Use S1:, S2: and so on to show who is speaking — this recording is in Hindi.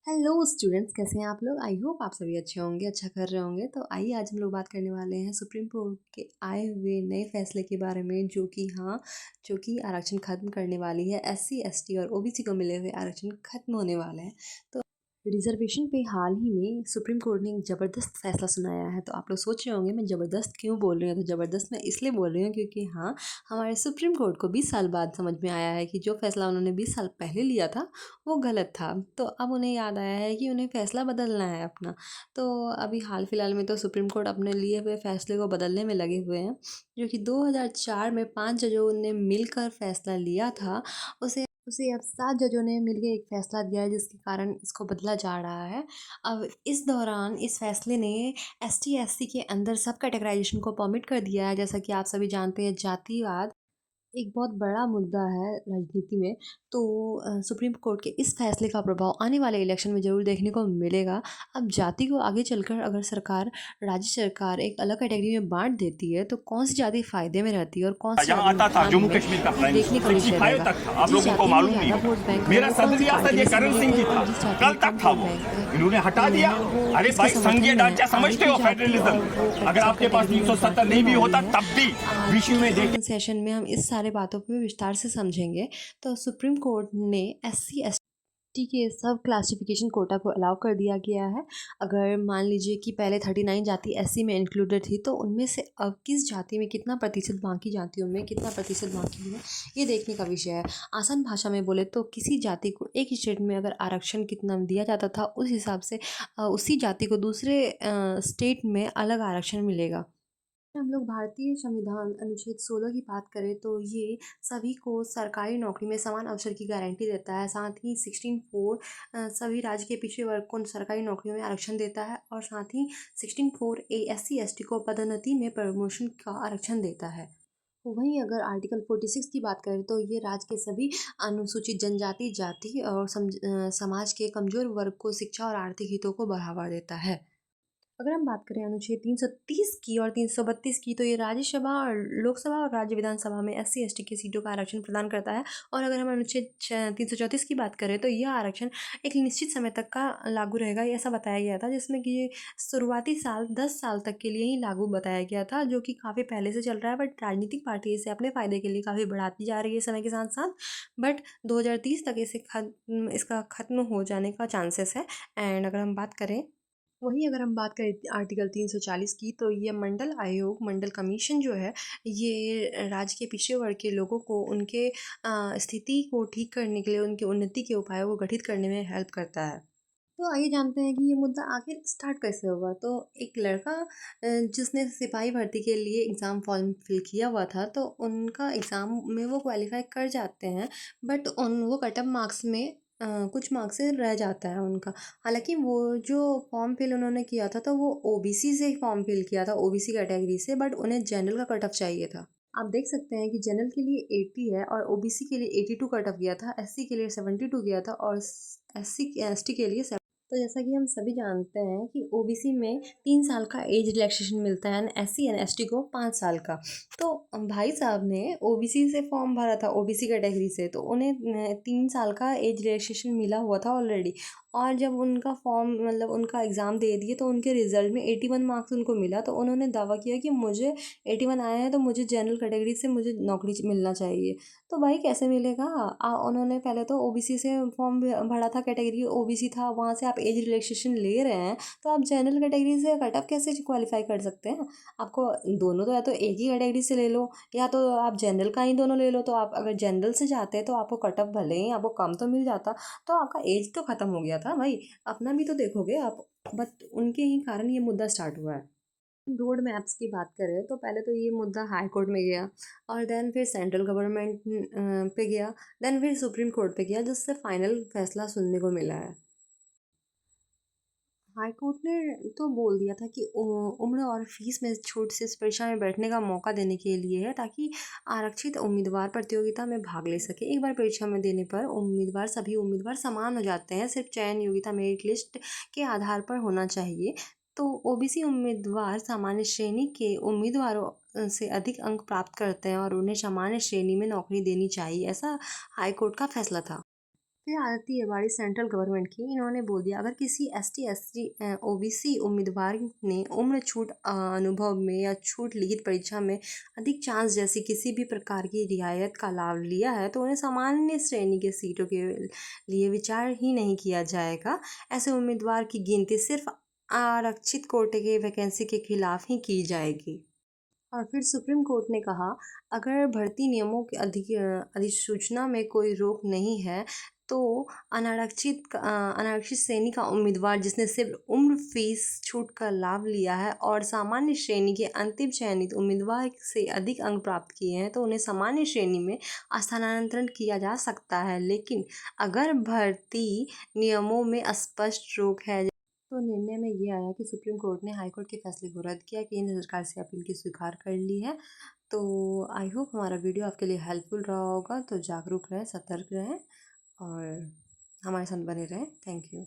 S1: हेलो स्टूडेंट्स, कैसे हैं आप लोग? आई होप आप सभी अच्छे होंगे, अच्छा कर रहे होंगे। तो आइए आज हम लोग बात करने वाले हैं सुप्रीम कोर्ट के आए हुए नए फैसले के बारे में, जो कि आरक्षण खत्म करने वाली है। एससी एसटी और ओबीसी को मिले हुए आरक्षण खत्म होने वाले हैं। तो रिजर्वेशन पे हाल ही में सुप्रीम कोर्ट ने एक ज़बरदस्त फैसला सुनाया है। तो आप लोग सोच रहे होंगे मैं ज़बरदस्त क्यों बोल रही हूँ। तो ज़बरदस्त मैं इसलिए बोल रही हूँ क्योंकि हाँ, हमारे सुप्रीम कोर्ट को 20 साल बाद समझ में आया है कि जो फैसला उन्होंने 20 साल पहले लिया था वो गलत था। तो अब उन्हें याद आया है कि उन्हें फ़ैसला बदलना है अपना। तो अभी हाल फिलहाल में तो सुप्रीम कोर्ट अपने लिए हुए फ़ैसले को बदलने में लगे हुए हैं, जो कि 2004 में 5 जजों ने मिलकर फ़ैसला लिया था। उसे उसे अब 7 जजों ने मिलके एक फ़ैसला दिया है, जिसके कारण इसको बदला जा रहा है। अब इस दौरान इस फ़ैसले ने एसटी एससी के अंदर सब कैटेगराइज़ेशन को परमिट कर दिया है। जैसा कि आप सभी जानते हैं, जातिवाद एक बहुत बड़ा मुद्दा है राजनीति में। तो सुप्रीम कोर्ट के इस फैसले का प्रभाव आने वाले इलेक्शन में ज़रूर देखने को मिलेगा। अब जाति को आगे चलकर अगर राज्य सरकार एक अलग कैटेगरी में बाँट देती है, तो कौन-सी जाति फ़ायदे में रहती है और कौन-सी
S2: जहाँ
S1: जाति
S2: आता था
S1: नुकसान
S2: जम्मू
S1: में,
S2: कश्मीर का
S1: ये
S2: प्राइम
S1: देखने का
S2: मिनिस्टर
S1: विषय
S2: 65
S1: रहेगा।
S2: तक था, आप
S1: जिस
S2: लोगों को
S1: जाति में
S2: मालूम नहीं
S1: ज़्यादा वोट
S2: होगा।
S1: बैंक है,
S2: मेरा
S1: वो
S2: सदर
S1: कौन-सी
S2: रियासत
S1: पार्टी
S2: ये
S1: में
S2: करण
S1: सीमित
S2: सिंह
S1: है
S2: की
S1: और
S2: था,
S1: जिस जाति
S2: कल
S1: में
S2: तक
S1: कम
S2: था
S1: वोट
S2: वो।
S1: बैंक
S2: इन्होंने हटा दिया।
S1: है, वो
S2: अरे
S1: किसके
S2: भाई संघीय
S1: समर्थन में है?
S2: ढांचा समझते
S1: आरक्षित
S2: हो
S1: जाति और वो
S2: फेडरलिज्म। अगर
S1: सब
S2: आपके पास
S1: कैटेगरी में
S2: 370
S1: बाँटने
S2: नहीं भी होता
S1: वाली है।
S2: तब भी
S1: आज
S2: विश्व
S1: के
S2: में देखे
S1: सेशन में हम इस सारे बातों पे विस्तार से समझेंगे। तो सुप्रीम कोर्ट ने एससी एसटी के सब क्लासिफिकेशन कोटा को अलाउ कर दिया गया है। अगर मान लीजिए कि पहले 39 जाति एससी में इंक्लूडेड थी, तो उनमें से अब किस जाति में कितना प्रतिशत बाकी जातियों में कितना प्रतिशत बाकी है, ये देखने का विषय है। आसान भाषा में बोले तो किसी जाति को एक स्टेट में अगर आरक्षण कितना दिया जाता था, उस हिसाब से उसी जाति को दूसरे स्टेट में अलग आरक्षण मिलेगा। हम लोग भारतीय संविधान अनुच्छेद 16 की बात करें, तो ये सभी को सरकारी नौकरी में समान अवसर की गारंटी देता है। साथ ही 16(4) सभी राज्य के पिछड़े वर्ग को सरकारी नौकरियों में आरक्षण देता है, और साथ ही 16(4)(a) एससी एसटी को पदोन्नति में प्रमोशन का आरक्षण देता है। वहीं अगर आर्टिकल 46 की बात करें, तो ये राज्य के सभी अनुसूचित जनजाति जाति और समाज के कमजोर वर्ग को शिक्षा और आर्थिक हितों को बढ़ावा देता है। अगर हम बात करें अनुच्छेद 330 की और 332 की, तो ये राज्यसभा और लोकसभा और राज्य विधानसभा में एससी एसटी की सीटों का आरक्षण प्रदान करता है। और अगर हम अनुच्छेद 334 की बात करें, तो यह आरक्षण एक निश्चित समय तक का लागू रहेगा, ये ऐसा बताया गया था, जिसमें कि ये शुरुआती साल 10 साल तक के लिए ही लागू बताया गया था, जो कि काफ़ी पहले से चल रहा है। बट राजनीतिक पार्टी इसे अपने फ़ायदे के लिए काफ़ी बढ़ाती जा रही है समय के साथ साथ। बट 2030 तक इसका ख़त्म हो जाने का चांसेस है। एंड अगर हम बात करें, वहीं अगर हम बात करें आर्टिकल 340 की, तो ये मंडल आयोग, मंडल कमीशन जो है, ये राज्य के पिछड़े वर्ग के लोगों को उनके स्थिति को ठीक करने के लिए उनकी उन्नति के उपायों को गठित करने में हेल्प करता है। तो आइए जानते हैं कि ये मुद्दा आखिर स्टार्ट कैसे हुआ। तो एक लड़का जिसने सिपाही भर्ती के लिए एग्ज़ाम फॉर्म फिल किया हुआ था, तो उनका एग्ज़ाम में वो क्वालिफाई कर जाते हैं। बट उन वो कट ऑफ मार्क्स में कुछ मार्क्स से रह जाता है उनका। हालांकि वो जो फॉर्म फिल उन्होंने किया था, तो वो ओबीसी से फॉर्म फिल किया था, ओबीसी कैटेगरी से। बट उन्हें जनरल का कट ऑफ चाहिए था। आप देख सकते हैं कि जनरल के लिए 80 है और ओबीसी के लिए 82 कट ऑफ गया था, एससी के लिए 72 गया था, और एससी एसटी के लिए। तो जैसा कि हम सभी जानते हैं कि ओबीसी में 3 साल का एज रिलैक्सेशन मिलता है, एंड एससी एंड एसटी को 5 साल का। तो भाई साहब ने ओबीसी से फॉर्म भरा था, ओबीसी कैटेगरी से, तो उन्हें 3 साल का एज रिलैक्सेशन मिला हुआ था ऑलरेडी। और जब उनका फॉर्म मतलब उनका एग्ज़ाम दे दिए, तो उनके रिजल्ट में 81 मार्क्स उनको मिला। तो उन्होंने दावा किया कि मुझे 81 आए हैं, तो मुझे जनरल कैटेगरी से मुझे नौकरी मिलना चाहिए। तो भाई कैसे मिलेगा? उन्होंने पहले तो ओबीसी से फॉर्म भरा था, कैटेगरी ओबीसी था, वहाँ से आप एज रिलैक्सेशन ले रहे हैं, तो आप जनरल कैटेगरी से कट ऑफ कैसे क्वालिफाई कर सकते हैं? आपको दोनों तो, या तो एक ही कैटेगरी से ले लो, या तो आप जनरल का ही दोनों ले लो। तो आप अगर जनरल से जाते तो आपको कट ऑफ भले ही आपको कम तो मिल जाता, तो आपका एज तो ख़त्म हो गया था भाई। अपना भी तो देखोगे आप। बट उनके ही कारण ये मुद्दा स्टार्ट हुआ है। रोड मैप्स की बात करें, तो पहले तो ये मुद्दा हाई कोर्ट में गया, और देन फिर सेंट्रल गवर्नमेंट पे गया, देन फिर सुप्रीम कोर्ट पे गया, जिससे फाइनल फैसला सुनने को मिला है। हाई कोर्ट ने तो बोल दिया था कि उम्र और फीस में छूट से इस परीक्षा में बैठने का मौका देने के लिए है, ताकि आरक्षित उम्मीदवार प्रतियोगिता में भाग ले सके। एक बार परीक्षा में देने पर सभी उम्मीदवार समान हो जाते हैं, सिर्फ चयन योग्यता मेरिट लिस्ट के आधार पर होना चाहिए। तो ओबीसी उम्मीदवार सामान्य श्रेणी के उम्मीदवारों से अधिक अंक प्राप्त करते हैं, और उन्हें सामान्य श्रेणी में नौकरी देनी चाहिए, ऐसा हाई कोर्ट का फैसला था। फिर आती है बारी सेंट्रल गवर्नमेंट की। इन्होंने बोल दिया अगर किसी एसटी एससी ओबीसी उम्मीदवार ने उम्र छूट अनुभव में या छूट लिखित परीक्षा में अधिक चांस जैसी किसी भी प्रकार की रियायत का लाभ लिया है तो उन्हें सामान्य श्रेणी के सीटों के लिए विचार ही नहीं किया जाएगा। ऐसे उम्मीदवार की गिनती सिर्फ आरक्षित कोटे के वैकेंसी के खिलाफ ही की जाएगी। और फिर सुप्रीम कोर्ट ने कहा अगर भर्ती नियमों की अधिसूचना में कोई रोक नहीं है तो अनारक्षित श्रेणी का उम्मीदवार जिसने सिर्फ उम्र फीस छूट का लाभ लिया है और सामान्य श्रेणी के अंतिम चयनित उम्मीदवार से अधिक अंक प्राप्त किए हैं तो उन्हें सामान्य श्रेणी में स्थानांतरण किया जा सकता है। लेकिन अगर भर्ती नियमों में स्पष्ट रोक है तो निर्णय में ये आया कि सुप्रीम कोर्ट ने हाई कोर्ट के फैसले को रद्द किया, केंद्र सरकार से अपील की स्वीकार कर ली है। तो आई होप हमारा वीडियो आपके लिए हेल्पफुल रहा होगा। तो जागरूक रहें, सतर्क रहें और हमारे साथ बने रहें। Thank you.